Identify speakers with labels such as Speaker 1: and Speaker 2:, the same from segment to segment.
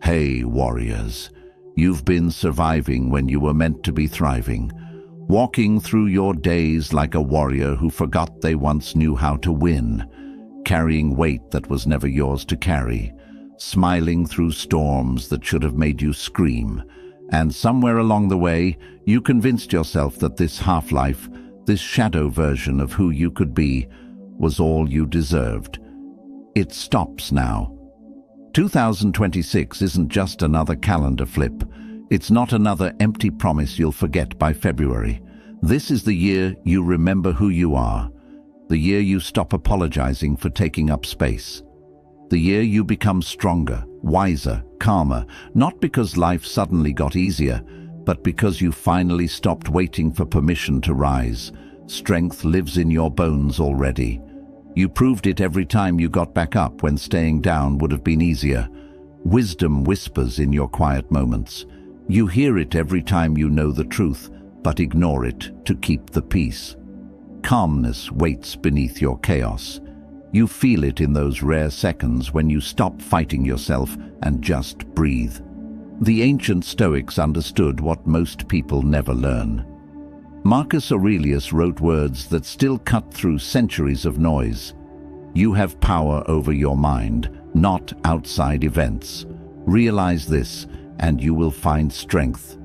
Speaker 1: Hey, warriors, you've been surviving when you were meant to be thriving, walking through your days like a warrior who forgot they once knew how to win, carrying weight that was never yours to carry, smiling through storms that should have made you scream. And somewhere along the way, you convinced yourself that this half-life, this shadow version of who you could be, was all you deserved. It stops now. 2026 isn't just another calendar flip. It's not another empty promise you'll forget by February. This is the year you remember who you are. The year you stop apologizing for taking up space. The year you become stronger, wiser, calmer, not because life suddenly got easier, but because you finally stopped waiting for permission to rise. Strength lives in your bones already. You proved it every time you got back up when staying down would have been easier. Wisdom whispers in your quiet moments. You hear it every time you know the truth, but ignore it to keep the peace. Calmness waits beneath your chaos. You feel it in those rare seconds when you stop fighting yourself and just breathe. The ancient Stoics understood what most people never learn. Marcus Aurelius wrote words that still cut through centuries of noise. You have power over your mind, not outside events. Realize this, and you will find strength.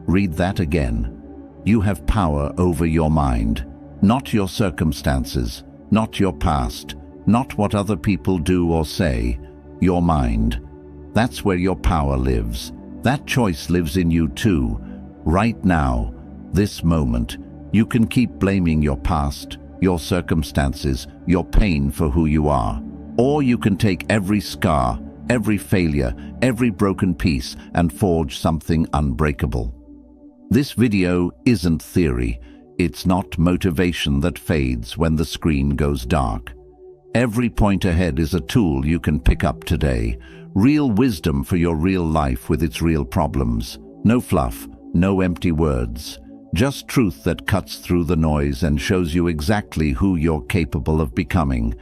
Speaker 1: Read that again. You have power over your mind, not your circumstances, not your past, not what other people do or say. Your mind. That's where your power lives. That choice lives in you too, right now. This moment, you can keep blaming your past, your circumstances, your pain for who you are. Or you can take every scar, every failure, every broken piece and forge something unbreakable. This video isn't theory. It's not motivation that fades when the screen goes dark. Every point ahead is a tool you can pick up today. Real wisdom for your real life with its real problems. No fluff, no empty words. Just truth that cuts through the noise and shows you exactly who you're capable of becoming.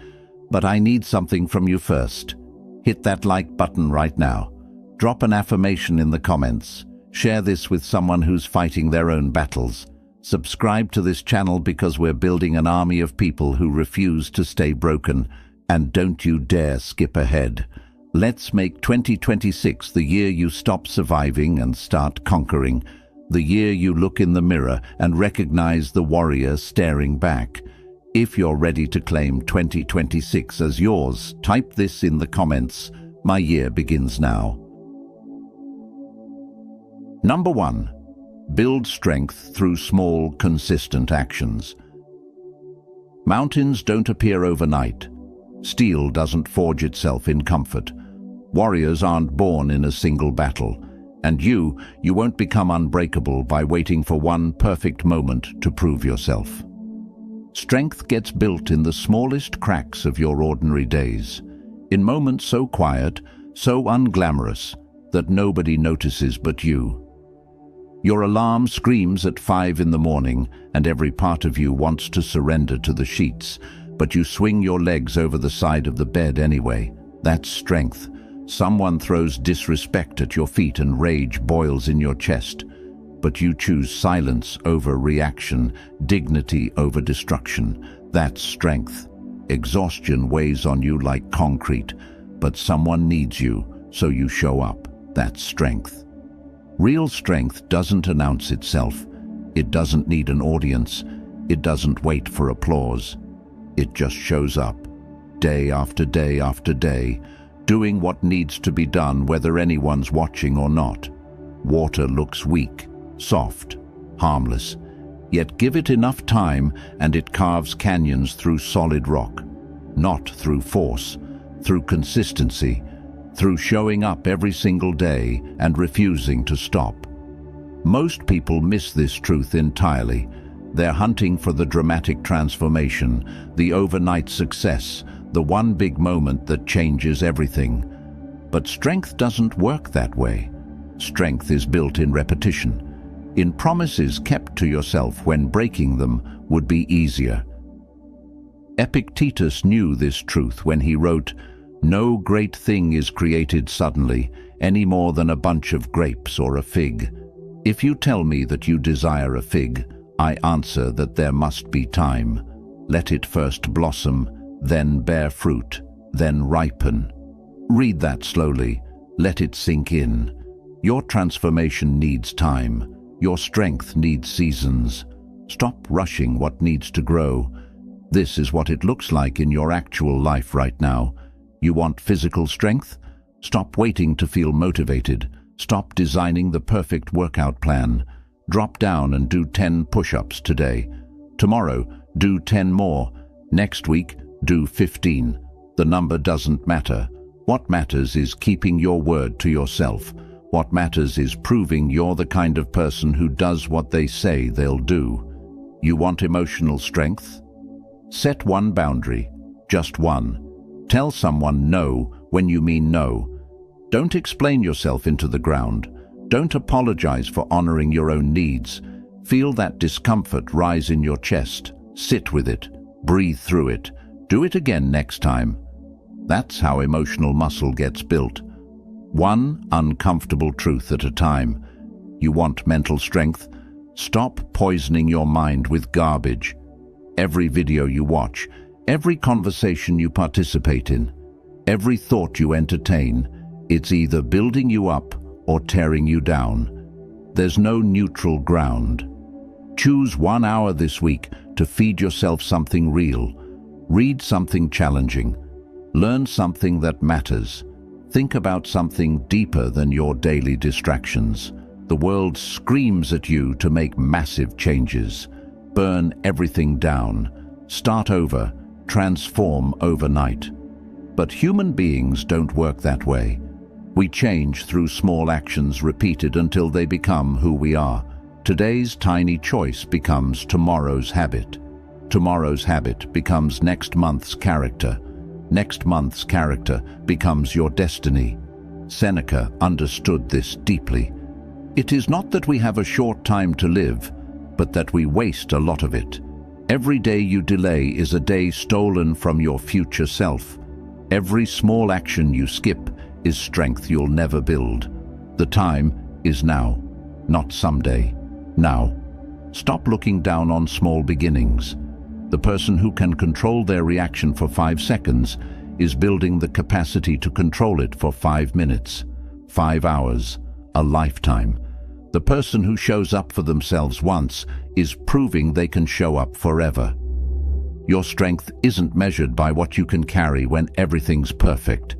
Speaker 1: But I need something from you first. Hit that like button right now. Drop an affirmation in the comments. Share this with someone who's fighting their own battles. Subscribe to this channel because we're building an army of people who refuse to stay broken. And don't you dare skip ahead. Let's make 2026 the year you stop surviving and start conquering. The year you look in the mirror and recognize the warrior staring back. If you're ready to claim 2026 as yours, type this in the comments. My year begins now. Number 1. Build strength through small, consistent actions. Mountains don't appear overnight. Steel doesn't forge itself in comfort. Warriors aren't born in a single battle. And you won't become unbreakable by waiting for one perfect moment to prove yourself. Strength gets built in the smallest cracks of your ordinary days, in moments so quiet, so unglamorous, that nobody notices but you. Your alarm screams at 5 in the morning, and every part of you wants to surrender to the sheets, but you swing your legs over the side of the bed anyway. That's strength. Someone throws disrespect at your feet and rage boils in your chest, but you choose silence over reaction, dignity over destruction. That's strength. Exhaustion weighs on you like concrete, but someone needs you, so you show up. That's strength. Real strength doesn't announce itself. It doesn't need an audience. It doesn't wait for applause. It just shows up, day after day after day, doing what needs to be done whether anyone's watching or not. Water looks weak, soft, harmless, yet give it enough time and it carves canyons through solid rock. Not through force, through consistency, through showing up every single day and refusing to stop. Most people miss this truth entirely. They're hunting for the dramatic transformation, the overnight success, the one big moment that changes everything. But strength doesn't work that way. Strength is built in repetition, in promises kept to yourself when breaking them would be easier. Epictetus knew this truth when he wrote, "No great thing is created suddenly. any more than a bunch of grapes or a fig. If you tell me that you desire a fig, I answer that there must be time. Let it first blossom, then bear fruit, then ripen. Read that slowly. Let it sink in. Your transformation needs time. Your strength needs seasons. Stop rushing what needs to grow. This is what it looks like in your actual life right now. You want physical strength? Stop waiting to feel motivated. Stop designing the perfect workout plan. Drop down and do 10 push-ups today. Tomorrow, do 10 more. Next week, do 15. The number doesn't matter. What matters is keeping your word to yourself. What matters is proving you're the kind of person who does what they say they'll do. You want emotional strength? Set one boundary, just one. Tell someone no when you mean no. Don't explain yourself into the ground. Don't apologize for honoring your own needs. Feel that discomfort rise in your chest. Sit with it. Breathe through it. Do it again next time. That's how emotional muscle gets built. One uncomfortable truth at a time. You want mental strength? Stop poisoning your mind with garbage. Every video you watch, every conversation you participate in, every thought you entertain, it's either building you up or tearing you down. There's no neutral ground. Choose 1 hour this week to feed yourself something real. Read something challenging. Learn something that matters. Think about something deeper than your daily distractions. The world screams at you to make massive changes. Burn everything down. Start over. Transform overnight. But human beings don't work that way. We change through small actions repeated until they become who we are. Today's tiny choice becomes tomorrow's habit. Tomorrow's habit becomes next month's character. Next month's character becomes your destiny. Seneca understood this deeply. It is not that we have a short time to live, but that we waste a lot of it. Every day you delay is a day stolen from your future self. Every small action you skip is strength you'll never build. The time is now, not someday. Now. Stop looking down on small beginnings. The person who can control their reaction for 5 seconds is building the capacity to control it for 5 minutes, 5 hours, a lifetime. The person who shows up for themselves once is proving they can show up forever. Your strength isn't measured by what you can carry when everything's perfect.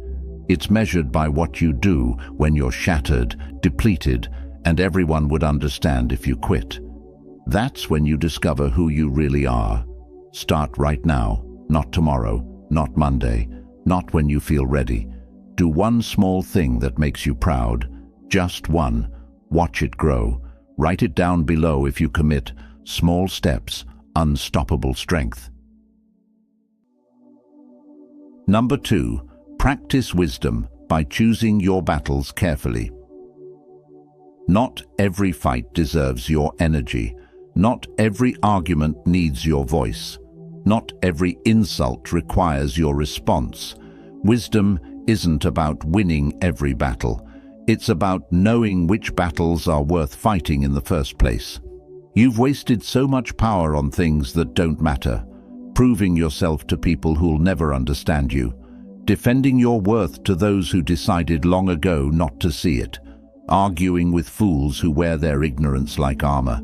Speaker 1: It's measured by what you do when you're shattered, depleted, and everyone would understand if you quit. That's when you discover who you really are. Start right now, not tomorrow, not Monday, not when you feel ready. Do one small thing that makes you proud. Just one. Watch it grow. Write it down below if you commit. Small steps, unstoppable strength. Number 2. Practice wisdom by choosing your battles carefully. Not every fight deserves your energy. Not every argument needs your voice. Not every insult requires your response. Wisdom isn't about winning every battle. It's about knowing which battles are worth fighting in the first place. You've wasted so much power on things that don't matter, proving yourself to people who'll never understand you, defending your worth to those who decided long ago not to see it, arguing with fools who wear their ignorance like armor.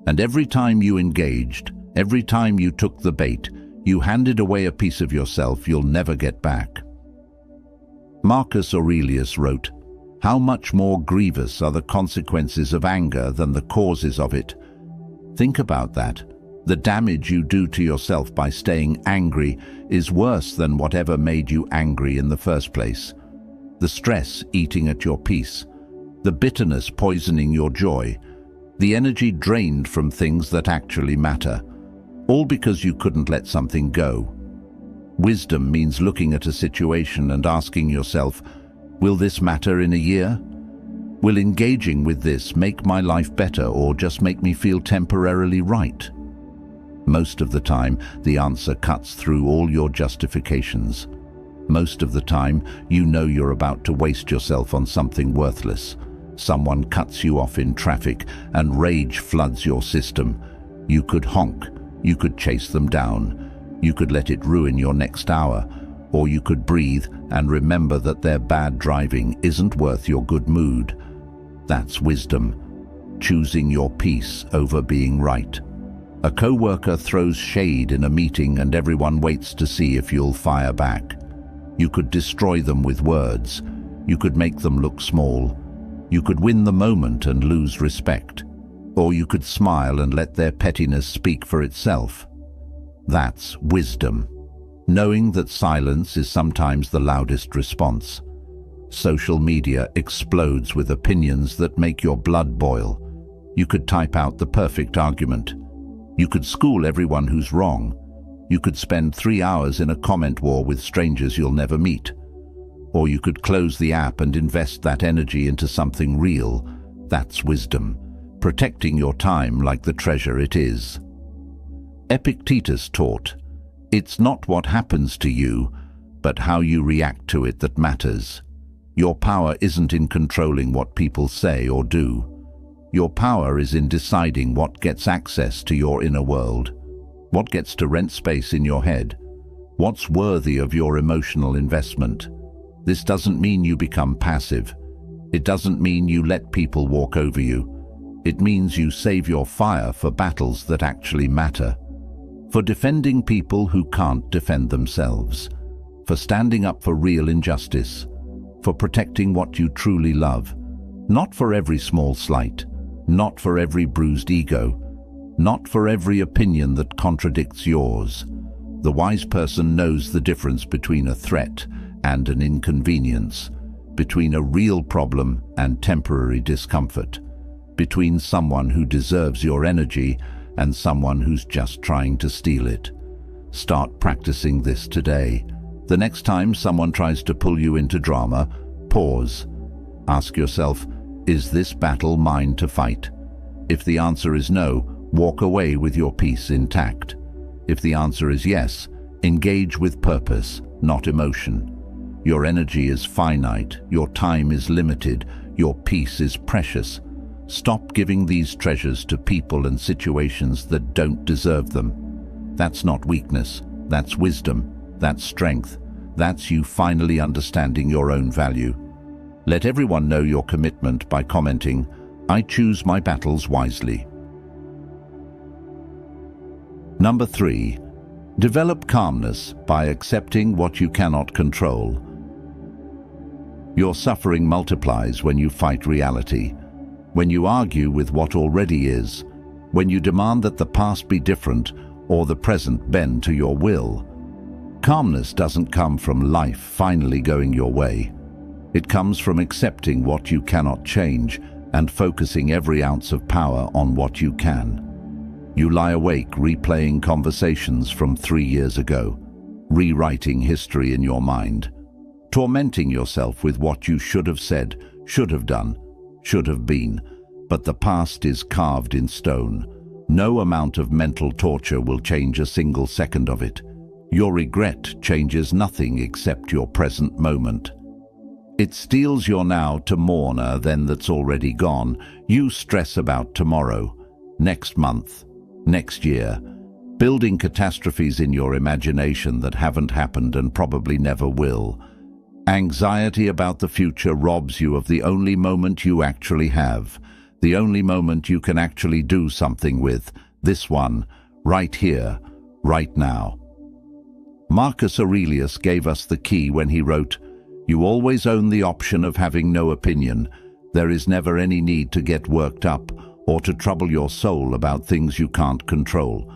Speaker 1: And every time you engaged, every time you took the bait, you handed away a piece of yourself you'll never get back. Marcus Aurelius wrote, "How much more grievous are the consequences of anger than the causes of it?" Think about that. The damage you do to yourself by staying angry is worse than whatever made you angry in the first place. The stress eating at your peace, the bitterness poisoning your joy, the energy drained from things that actually matter, all because you couldn't let something go. Wisdom means looking at a situation and asking yourself, will this matter in a year? Will engaging with this make my life better or just make me feel temporarily right? Most of the time, the answer cuts through all your justifications. Most of the time, you know you're about to waste yourself on something worthless. Someone cuts you off in traffic and rage floods your system. You could honk, you could chase them down, you could let it ruin your next hour, or you could breathe and remember that their bad driving isn't worth your good mood. That's wisdom, choosing your peace over being right. A co-worker throws shade in a meeting and everyone waits to see if you'll fire back. You could destroy them with words. You could make them look small. You could win the moment and lose respect. Or you could smile and let their pettiness speak for itself. That's wisdom. Knowing that silence is sometimes the loudest response. Social media explodes with opinions that make your blood boil. You could type out the perfect argument. You could school everyone who's wrong. You could spend 3 hours in a comment war with strangers you'll never meet. Or you could close the app and invest that energy into something real. That's wisdom, protecting your time like the treasure it is. Epictetus taught, "It's not what happens to you, but how you react to it that matters." Your power isn't in controlling what people say or do. Your power is in deciding what gets access to your inner world, what gets to rent space in your head, what's worthy of your emotional investment. This doesn't mean you become passive. It doesn't mean you let people walk over you. It means you save your fire for battles that actually matter. For defending people who can't defend themselves. For standing up for real injustice. For protecting what you truly love. Not for every small slight. Not for every bruised ego. Not for every opinion that contradicts yours. The wise person knows the difference between a threat and an inconvenience, between a real problem and temporary discomfort, between someone who deserves your energy and someone who's just trying to steal it. Start practicing this today. The next time someone tries to pull you into drama, pause. Ask yourself, is this battle mine to fight? If the answer is no, walk away with your peace intact. If the answer is yes, engage with purpose, not emotion. Your energy is finite, your time is limited, your peace is precious. Stop giving these treasures to people and situations that don't deserve them. That's not weakness, that's wisdom, that's strength, that's you finally understanding your own value. Let everyone know your commitment by commenting, "I choose my battles wisely." Number 3. Develop calmness by accepting what you cannot control. Your suffering multiplies when you fight reality, when you argue with what already is, when you demand that the past be different or the present bend to your will. Calmness doesn't come from life finally going your way. It comes from accepting what you cannot change and focusing every ounce of power on what you can. You lie awake replaying conversations from 3 years ago, rewriting history in your mind, tormenting yourself with what you should have said, should have done, should have been, but the past is carved in stone. No amount of mental torture will change a single second of it. Your regret changes nothing except your present moment. It steals your now to mourn a then that's already gone. You stress about tomorrow, next month, next year, building catastrophes in your imagination that haven't happened and probably never will. Anxiety about the future robs you of the only moment you actually have, the only moment you can actually do something with, this one, right here, right now. Marcus Aurelius gave us the key when he wrote, "You always own the option of having no opinion. There is never any need to get worked up or to trouble your soul about things you can't control.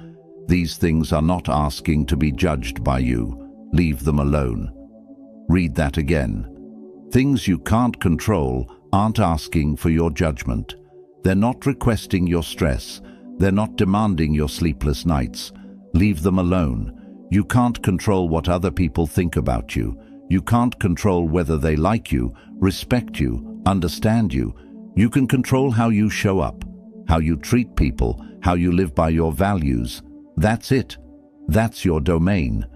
Speaker 1: These things are not asking to be judged by you. Leave them alone." Read that again. Things you can't control aren't asking for your judgment. They're not requesting your stress. They're not demanding your sleepless nights. Leave them alone. You can't control what other people think about you. You can't control whether they like you, respect you, understand you. You can control how you show up, how you treat people, how you live by your values. That's it. That's your domain.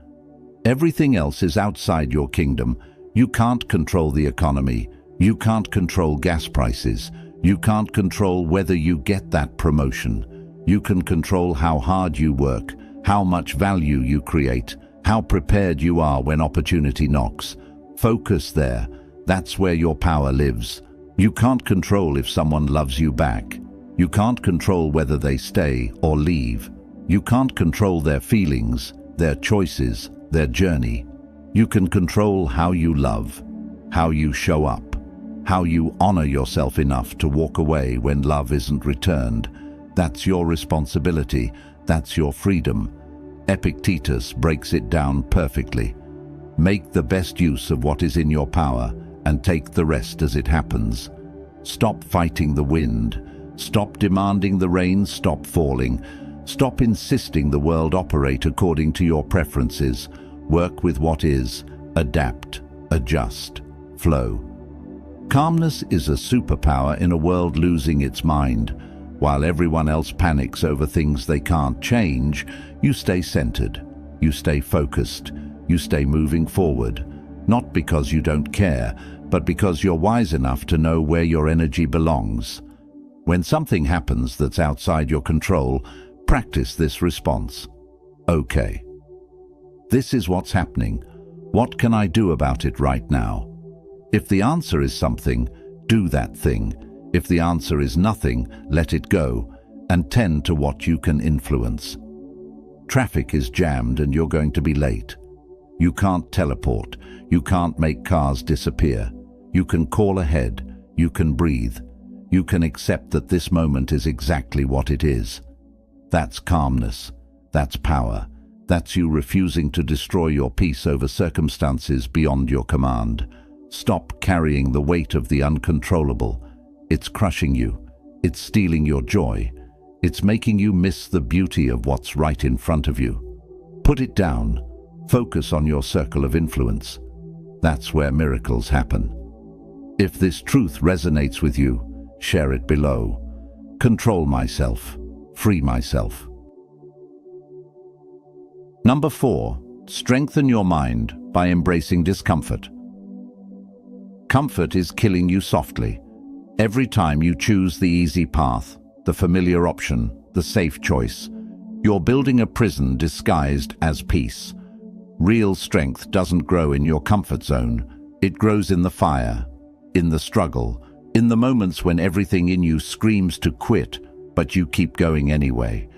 Speaker 1: Everything else is outside your kingdom. You can't control the economy. You can't control gas prices. You can't control whether you get that promotion. You can control how hard you work, how much value you create, how prepared you are when opportunity knocks. Focus there. That's where your power lives. You can't control if someone loves you back. You can't control whether they stay or leave. You can't control their feelings, their choices, their journey. You can control how you love, how you show up, how you honor yourself enough to walk away when love isn't returned. That's your responsibility. That's your freedom. Epictetus breaks it down perfectly. Make the best use of what is in your power and take the rest as it happens. Stop fighting the wind. Stop demanding the rain stop falling. Stop insisting the world operate according to your preferences. Work with what is. Adapt, adjust, flow. Calmness is a superpower in a world losing its mind. While everyone else panics over things they can't change, you stay centered, you stay focused, you stay moving forward. Not because you don't care, but because you're wise enough to know where your energy belongs. When something happens that's outside your control, practice this response. Okay. This is what's happening. What can I do about it right now? If the answer is something, do that thing. If the answer is nothing, let it go and tend to what you can influence. Traffic is jammed and you're going to be late. You can't teleport. You can't make cars disappear. You can call ahead. You can breathe. You can accept that this moment is exactly what it is. That's calmness. That's power. That's you refusing to destroy your peace over circumstances beyond your command. Stop carrying the weight of the uncontrollable. It's crushing you. It's stealing your joy. It's making you miss the beauty of what's right in front of you. Put it down. Focus on your circle of influence. That's where miracles happen. If this truth resonates with you, share it below. Control myself. Free myself. Number 4. Strengthen your mind by embracing discomfort. Comfort is killing you softly. Every time you choose the easy path, the familiar option, the safe choice, you're building a prison disguised as peace. Real strength doesn't grow in your comfort zone. It grows in the fire, in the struggle, in the moments when everything in you screams to quit, but you keep going anyway.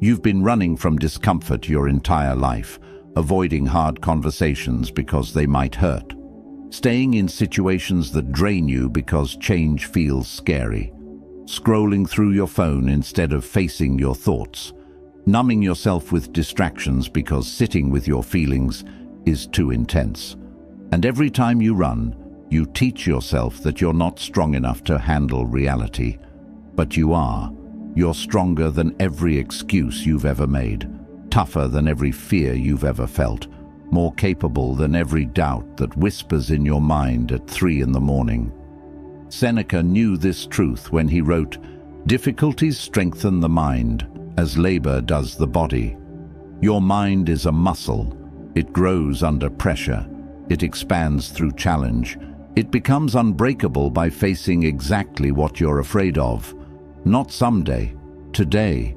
Speaker 1: You've been running from discomfort your entire life, avoiding hard conversations because they might hurt. Staying in situations that drain you because change feels scary. Scrolling through your phone instead of facing your thoughts. Numbing yourself with distractions because sitting with your feelings is too intense. And every time you run, you teach yourself that you're not strong enough to handle reality. But you are. You're stronger than every excuse you've ever made. Tougher than every fear you've ever felt. More capable than every doubt that whispers in your mind at 3 in the morning. Seneca knew this truth when he wrote, "Difficulties strengthen the mind, as labor does the body." Your mind is a muscle. It grows under pressure. It expands through challenge. It becomes unbreakable by facing exactly what you're afraid of. Not someday, today.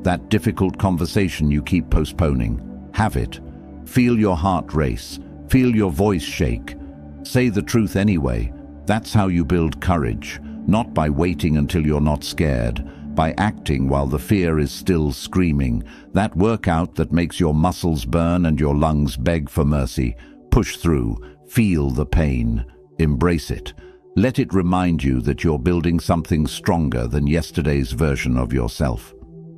Speaker 1: That difficult conversation you keep postponing. Have it. Feel your heart race. Feel your voice shake. Say the truth anyway. That's how you build courage. Not by waiting until you're not scared. By acting while the fear is still screaming. That workout that makes your muscles burn and your lungs beg for mercy. Push through. Feel the pain. Embrace it. Let it remind you that you're building something stronger than yesterday's version of yourself.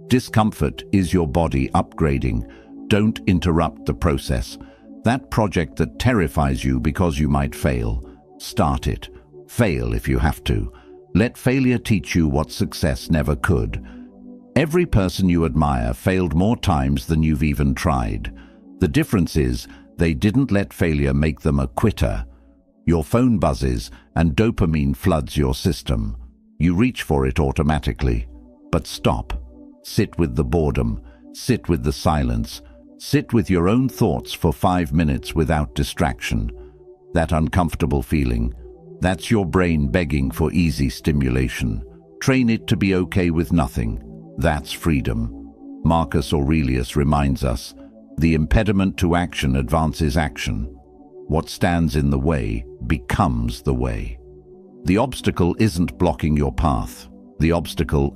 Speaker 1: Discomfort is your body upgrading. Don't interrupt the process. That project that terrifies you because you might fail, start it. Fail if you have to. Let failure teach you what success never could. Every person you admire failed more times than you've even tried. The difference is, they didn't let failure make them a quitter. Your phone buzzes and dopamine floods your system. You reach for it automatically. But stop. Sit with the boredom. Sit with the silence. Sit with your own thoughts for 5 minutes without distraction. That uncomfortable feeling, that's your brain begging for easy stimulation. Train it to be okay with nothing. That's freedom. Marcus Aurelius reminds us, the impediment to action advances action. What stands in the way becomes the way. The obstacle isn't blocking your path. The obstacle